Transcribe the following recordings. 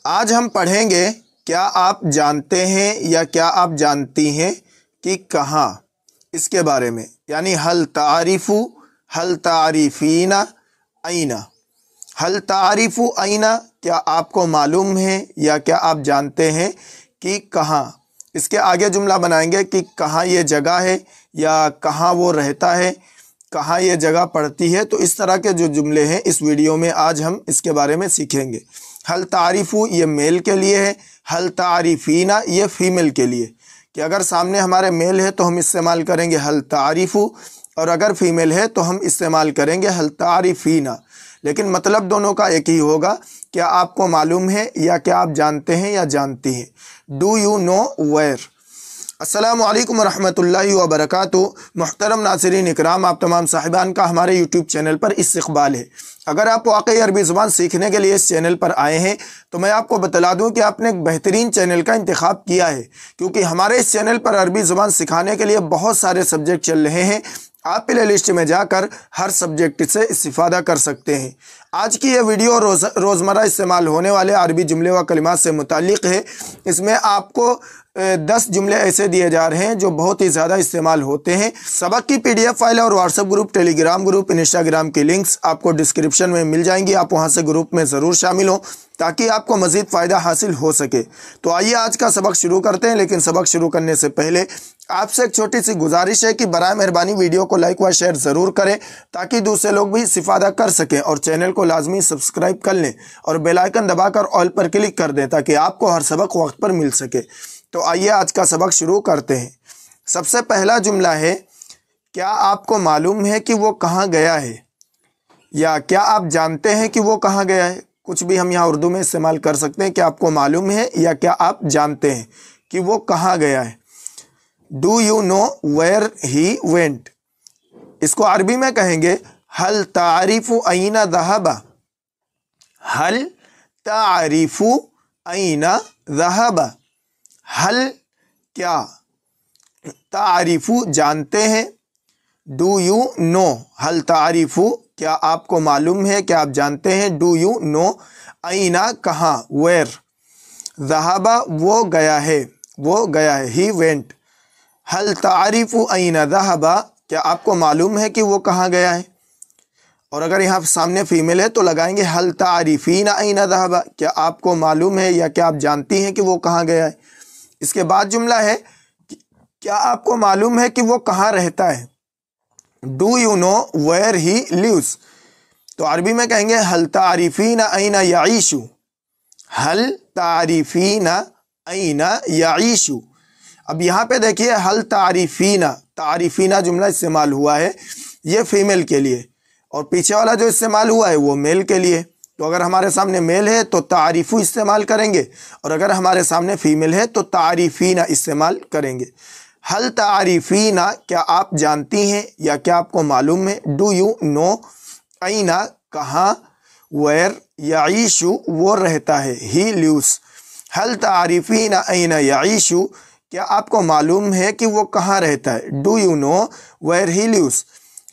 आज हम पढ़ेंगे क्या आप जानते हैं या क्या आप जानती हैं कि कहाँ, इसके बारे में। यानी हल तारीफ़ु, हल तारीफ़ीना, ऐना। हल तारीफ़ु ऐना, क्या आपको मालूम है या क्या आप जानते हैं कि कहाँ। इसके आगे जुमला बनाएंगे कि कहाँ ये जगह है या कहाँ वो रहता है, कहाँ ये जगह पड़ती है। तो इस तरह के जो जुमले हैं इस वीडियो में आज हम इसके बारे में सीखेंगे। हल तारीफ़ु ये मेल के लिए है, हल तारीफ़ीना ये फीमेल के लिए। कि अगर सामने हमारे मेल है तो हम इस्तेमाल करेंगे हल तारीफ़ु, और अगर फीमेल है तो हम इस्तेमाल करेंगे हल तारीफ़ीना। लेकिन मतलब दोनों का एक ही होगा, क्या आपको मालूम है या क्या आप जानते हैं या जानती हैं। Do you know where. अस्सलामु अलैकुम रहमतुल्लाहि व बरकातुहू। मुहतरम नाज़रीन इकराम, आप तमाम साहिबान का हमारे यूट्यूब चैनल पर इस्तक़बाल है। अगर आप वाकई अरबी ज़ुबान सीखने के लिए इस चैनल पर आए हैं तो मैं आपको बतला दूं कि आपने एक बेहतरीन चैनल का इंतखाब किया है, क्योंकि हमारे इस चैनल पर अरबी ज़ुबान सिखाने के लिए बहुत सारे सब्जेक्ट चल रहे हैं। आप प्ले लिस्ट में जाकर हर सब्जेक्ट से इस्तिफ़ादा कर सकते हैं। आज की यह वीडियो रोज़मर्रा इस्तेमाल होने वाले अरबी जुमले व कलिमात से मुताल्लिक़ है। इसमें आपको 10 जुमले ऐसे दिए जा रहे हैं जो बहुत ही ज़्यादा इस्तेमाल होते हैं। सबक की PDF फाइल और WhatsApp group, Telegram group, Instagram की लिंक्स आपको डिस्क्रिप्शन में मिल जाएंगी। आप वहां से ग्रुप में ज़रूर शामिल हो ताकि आपको मज़ीद फ़ायदा हासिल हो सके। तो आइए आज का सबक शुरू करते हैं। लेकिन सबक शुरू करने से पहले आपसे एक छोटी सी गुजारिश है कि बराए मेहरबानी वीडियो को लाइक व शेयर ज़रूर करें ताकि दूसरे लोग भी इस्तिफ़ादा कर सकें, और चैनल को लाजमी सब्सक्राइब कर लें और बेल आइकन दबाकर ऑल पर क्लिक कर दें ताकि आपको हर सबक वक्त पर मिल सके। तो आइए आज का सबक शुरू करते हैं। सबसे पहला जुमला है, क्या आपको मालूम है कि वो कहाँ गया है, या क्या आप जानते हैं कि वो कहाँ गया है। कुछ भी हम यहाँ उर्दू में इस्तेमाल कर सकते हैं, क्या आपको मालूम है या क्या आप जानते हैं कि वो कहाँ गया है। Do you know where he went. इसको अरबी में कहेंगे हल तारीफ़ु ऐना ज़हबा। हल तारीफ़ु ऐना ज़हबा। हल क्या, तारीफ़ु जानते हैं, डू यू नो। हल तारीफ़ु क्या आपको मालूम है, क्या आप जानते हैं, डू यू नो ऐना कहाँ, वेयर। ज़हबा वो गया है, वो गया है, ही वेंट। हल तारीफ़ु ऐना ज़हबा क्या आपको मालूम है कि वो कहाँ गया है। और अगर यहाँ सामने फीमेल है तो लगाएंगे हल तारीफ़ीना ऐना ज़हबा, क्या आपको मालूम है या क्या आप जानती हैं कि वो कहाँ गया है। इसके बाद जुमला है, क्या आपको मालूम है कि वो कहाँ रहता है। Do you know where he lives. तो अरबी में कहेंगे हल तारीफ़ीना ऐना यईशु। हल तारीफ़ीना ऐना यईशु। अब यहाँ पे देखिए हल तारीफ़ीना, तारीफ़ीना जुमला इस्तेमाल हुआ है, ये फीमेल के लिए, और पीछे वाला जो इस्तेमाल हुआ है वो मेल के लिए। तो अगर हमारे सामने मेल है तो तारीफ़ु इस्तेमाल करेंगे, और अगर हमारे सामने फीमेल है तो तारीफ़ीना इस्तेमाल करेंगे। हल तारीफ़ीना क्या आप जानती हैं या क्या आपको मालूम है। डू यू नो ऐना कहाँ, वेयर यईशु वो रहता है, ही लिव्स। हल तारीफ़ीना ऐना यईशु क्या आपको मालूम है कि वो कहाँ रहता है। Do you know where he lives.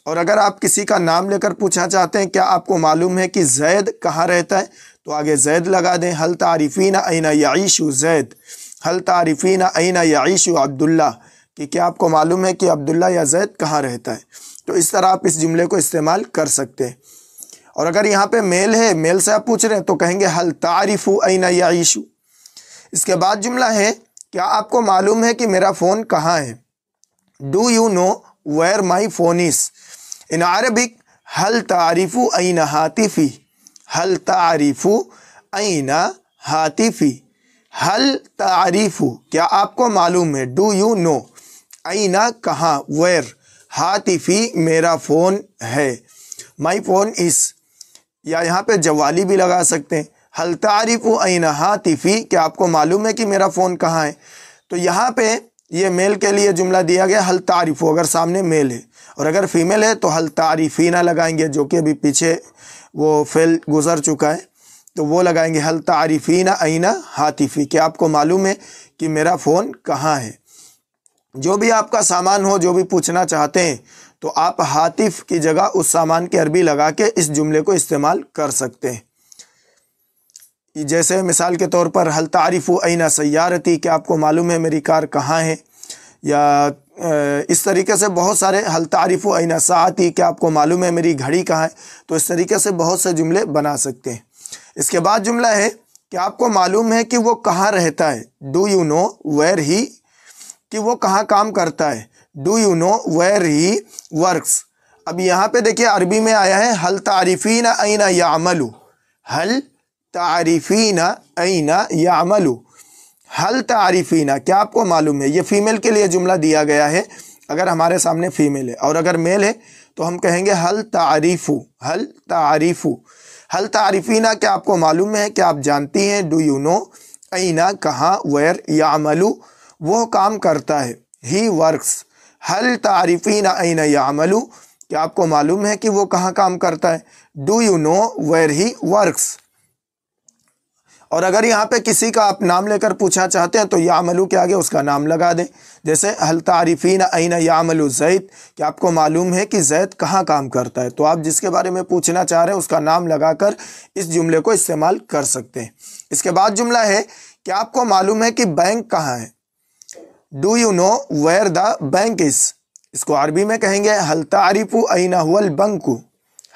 और अगर आप किसी का नाम लेकर पूछना चाहते हैं, क्या आपको मालूम है कि जैद कहाँ रहता है, तो आगे जैद लगा दें। हल तारीफ़ीना ऐना यईशु जैद। हल तारीफ़ीना ऐना यईशु अब्दुल्ला, कि क्या आपको मालूम है कि अब्दुल्ला या जैद कहाँ रहता है। तो इस तरह आप इस जुमले को इस्तेमाल कर सकते हैं। और अगर यहाँ पे मेल है, मेल से आप पूछ रहे हैं तो कहेंगे हल तारीफ़ु ऐना यईशु। इसके बाद जुमला है, क्या आपको मालूम है कि मेरा फ़ोन कहाँ है। Do you know where my phone is. In Arabic हल तारीफ़ु ऐना हातिफ़ी। हल तारीफ़ु ऐना हातिफ़ी। हल तारीफ़ु क्या आपको मालूम है, डू यू नो ऐना कहाँ, वेयर, हातिफ़ी मेरा फ़ोन है, माई फ़ोन इज़। या यहाँ पे जवाली भी लगा सकते हैं। हल तारीफ़ु ऐना हातिफ़ी क्या आपको मालूम है कि मेरा फ़ोन कहाँ है। तो यहाँ पे ये मेल के लिए जुमला दिया गया हल तारीफ़ु, अगर सामने मेल है, और अगर फीमेल है तो हल तारीफ़ीना लगाएंगे, जो कि अभी पीछे वो फेल गुज़र चुका है, तो वो लगाएंगे हल तारीफ़ीना ऐना हातिफ़ी, क्या आपको मालूम है कि मेरा फ़ोन कहाँ है। जो भी आपका सामान हो, जो भी पूछना चाहते हैं तो आप हातिफ़ की जगह उस सामान की अरबी लगा के इस जुमले को इस्तेमाल कर सकते हैं। जैसे मिसाल के तौर पर हल तारिफु ऐना सय्यारती, क्या आपको मालूम है मेरी कार कहाँ है, या इस तरीके से बहुत सारे हल तारिफु ऐना साअती, क्या आपको मालूम है मेरी घड़ी कहाँ है। तो इस तरीके से बहुत से जुमले बना सकते हैं। इसके बाद जुमला है कि आपको मालूम है कि वो कहाँ रहता है, do you know where he, कि वो कहाँ काम करता है, do you know where he works. अब यहाँ पे देखिए अरबी में आया है हल तारिफीना ऐना यामलू, हल तारिफीना ऐना यामलू, हल तारिफीना, क्या आपको मालूम है। ये फीमेल के लिए जुमला दिया गया है अगर हमारे सामने फीमेल है, और अगर मेल है तो हम कहेंगे हल तारिफू, हल तारिफू। हल तारिफीना, क्या आपको मालूम है, क्या आप जानती हैं, डू यू नो, ऐना कहाँ, वेयर, यामलू वो काम करता है, ही वर्क्स। हल तारिफीना ऐना यामलू, क्या आपको मालूम है कि वो कहाँ काम करता है, do you know where he works. और अगर यहाँ पे किसी का आप नाम लेकर पूछना चाहते हैं तो यामलू के आगे उसका नाम लगा दें। जैसे हल तारिफीना ऐना यामलू ज़ैद, क्या आपको मालूम है कि ज़ैद कहाँ काम करता है। तो आप जिसके बारे में पूछना चाह रहे हैं उसका नाम लगाकर इस जुमले को इस्तेमाल कर सकते हैं। इसके बाद जुमला है क्या आपको मालूम है कि बैंक कहाँ है, do you know where the bank is. इसको अरबी में कहेंगे हल तारिफु ऐना हुवल बंकु,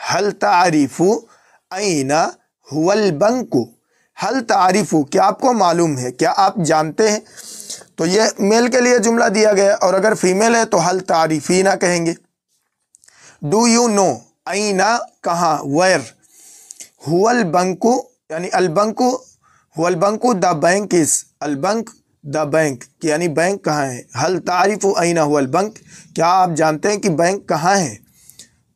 हल तारिफु ऐना हुवल बंकु। हल तारिफु, क्या आपको मालूम है, क्या आप जानते हैं। तो ये मेल के लिए जुमला दिया गया, और अगर फीमेल है तो हल तारिफीना कहेंगे। डू यू नो ऐना कहाँ, वेयर, हुवल बंकु यानी अलबंकु, हुवल बंकु द बैंक इज, अलबंक द बैंक यानी बैंक कहाँ है। हल तारिफु ऐना हुवल बंक, क्या आप जानते हैं कि बैंक कहाँ है।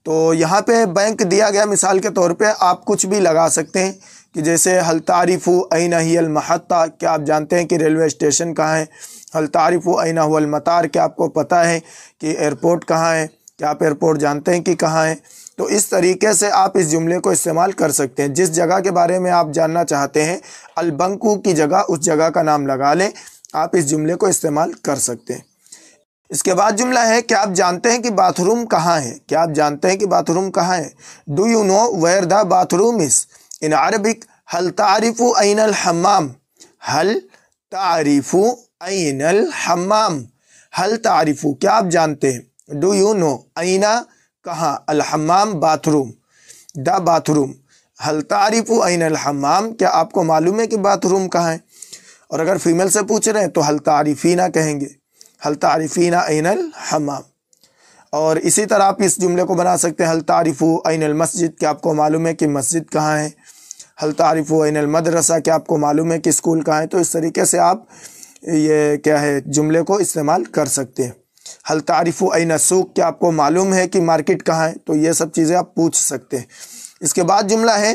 तो यहाँ पे बैंक दिया गया, मिसाल के तौर पे आप कुछ भी लगा सकते हैं कि जैसे हल तारिफु ऐना हियल महत्ता, क्या आप जानते हैं कि रेलवे स्टेशन कहाँ है। हल तारिफु ऐना हुवल मतार, क्या आपको पता है कि एयरपोर्ट कहाँ है, क्या आप एयरपोर्ट जानते हैं कि कहाँ है। तो इस तरीके से आप इस जुमले को इस्तेमाल कर सकते हैं। जिस जगह के बारे में आप जानना चाहते हैं अलबंकु की जगह उस जगह का नाम लगा लें, आप इस जुमले को इस्तेमाल कर सकते हैं। इसके बाद जुमला है क्या आप जानते हैं कि बाथरूम कहाँ है, क्या आप जानते हैं कि बाथरूम कहाँ है, do you know where the bathroom is. In Arabic हल तारिफु ऐनल हम्माम, हल तारिफु ऐनल हम्माम, हल तारिफु, क्या आप जानते हैं, डू यू नो ऐना कहाँ, अल हम्माम बाथरूम, द बाथरूम, हल तारिफु ऐनल हम्माम, क्या आपको मालूम है कि बाथरूम कहाँ है। और अगर फीमेल से पूछ रहे हैं तो हल तारिफीना कहेंगे, हल तारिफीना ऐनल हम्माम। और इसी तरह आप इस जुमले को बना सकते हैं हल तारिफु ऐनल मस्जिद, क्या आपको मालूम है कि मस्जिद कहाँ है। हल तारिफु ऐनल मदरसा, क्या आपको मालूम है कि स्कूल कहाँ है। तो इस तरीके से आप ये क्या है जुमले को इस्तेमाल कर सकते हैं। हल तारिफु ऐना सूक, क्या आपको मालूम है कि मार्केट कहाँ है। तो ये सब चीज़ें आप पूछ सकते हैं। इसके बाद जुमला है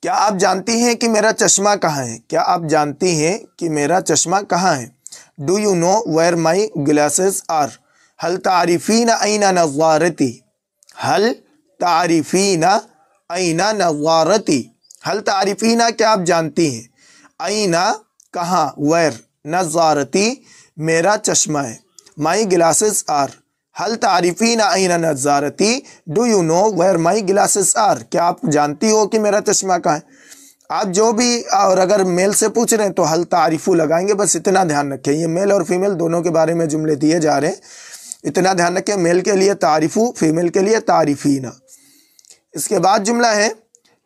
क्या आप जानती हैं कि मेरा चश्मा कहाँ है, क्या आप जानती हैं कि मेरा चश्मा कहाँ है, do you know where my glasses are. हल तारिफीना ऐना नज़ारती, हल तारिफीना ऐना नज़ारती, हल तारिफीना, क्या आप जानती हैं, ऐना कहाँ, वेयर, नज़ारती मेरा चश्मा है, माई ग्लासेस आर। हल तारिफीना ऐना नज़ारती, do you know where my glasses are, क्या आप जानती हो कि मेरा चश्मा कहाँ है। आप जो भी, और अगर मेल से पूछ रहे हैं तो हल तारिफू लगाएंगे। बस इतना ध्यान रखें, ये मेल और फीमेल दोनों के बारे में जुमले दिए जा रहे हैं, इतना ध्यान रखें। मेल के लिए तारिफू, फीमेल के लिए तारिफीना। इसके बाद जुमला है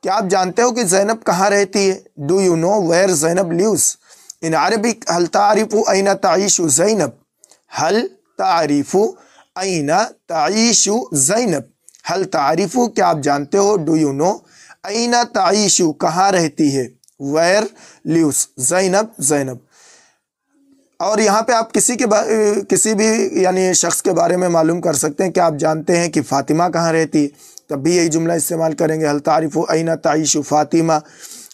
क्या आप जानते हो कि ज़ैनब कहाँ रहती है, do you know where Zainab lives. In Arabic हल तारिफु ऐना ताइशु ज़ैनब, हल तारिफु ऐना ताइशु ज़ैनब, हल तारिफु, क्या आप जानते हो, डू यू नो ऐना ताइशु, कहाँ रहती है, वेयर लिव्स ज़ैनब, ज़ैनब। और यहाँ पे आप किसी भी यानी शख्स के बारे में मालूम कर सकते हैं कि आप जानते हैं कि फ़ातिमा कहाँ रहती है, तब भी यही जुमला इस्तेमाल करेंगे हल तारिफु ऐना ताइशु फ़ातिमा,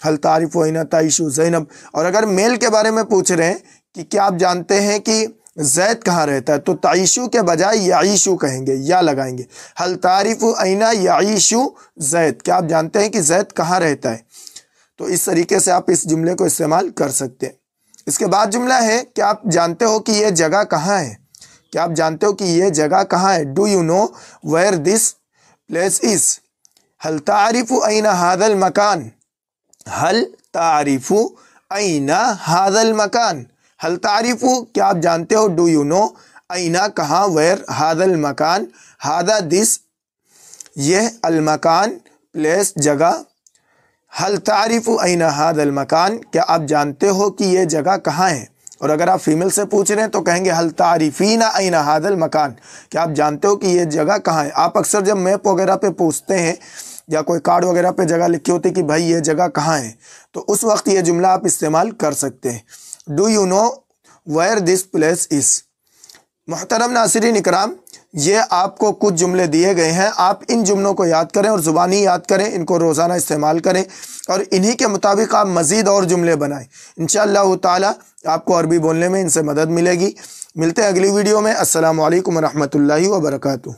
हल तारिफु ऐना ताइशु ज़ैनब। और अगर मेल के बारे में पूछ रहे हैं कि क्या आप जानते हैं कि ज़ैद कहाँ रहता है, तो ताइशु के बजाय याइशु कहेंगे, या लगाएंगे। हल तारिफु ऐना याइशु ज़ैद, क्या आप जानते हैं कि ज़ैद कहाँ रहता है। तो इस तरीके से आप इस जुमले को इस्तेमाल कर सकते हैं। इसके बाद जुमला है क्या आप जानते हो कि ये जगह कहाँ है, क्या आप जानते हो कि ये जगह कहाँ है, do you know where this place is. हल तारिफु ऐना हादल मकान, हल तारिफु ऐना हादल मकान, हल तारिफु क्या आप जानते हो, डू यू नो, ऐना कहाँ, वेयर, हादल मकान, हादा दिस, यह, अल मकान प्लेस जगह, हल तारिफु ऐना हादल मकान क्या आप जानते हो कि ये जगह कहाँ है। और अगर आप फीमेल से पूछ रहे हैं तो कहेंगे हल तारिफीना ऐना हादल मकान, क्या आप जानते हो कि ये जगह कहाँ है। आप अक्सर जब मैप वगैरह पे पूछते हैं या कोई कार्ड वगैरह पे जगह लिखी होती है कि भाई ये जगह कहाँ है, तो उस वक्त ये जुमला आप इस्तेमाल कर सकते हैं। Do you know where this place is. मोहतरम नाज़रीन इकराम, ये आपको कुछ जुमले दिए गए हैं, आप इन जुमलों को याद करें और ज़ुबानी याद करें, इनको रोज़ाना इस्तेमाल करें और इन्हीं के मुताबिक आप मज़ीद और जुमले बनाएं। इंशाअल्लाह ताला आपको अरबी बोलने में इनसे मदद मिलेगी। मिलते हैं अगली वीडियो में। अस्सलामु अलैकुम व रहमतुल्लाहि व बरकातुहू।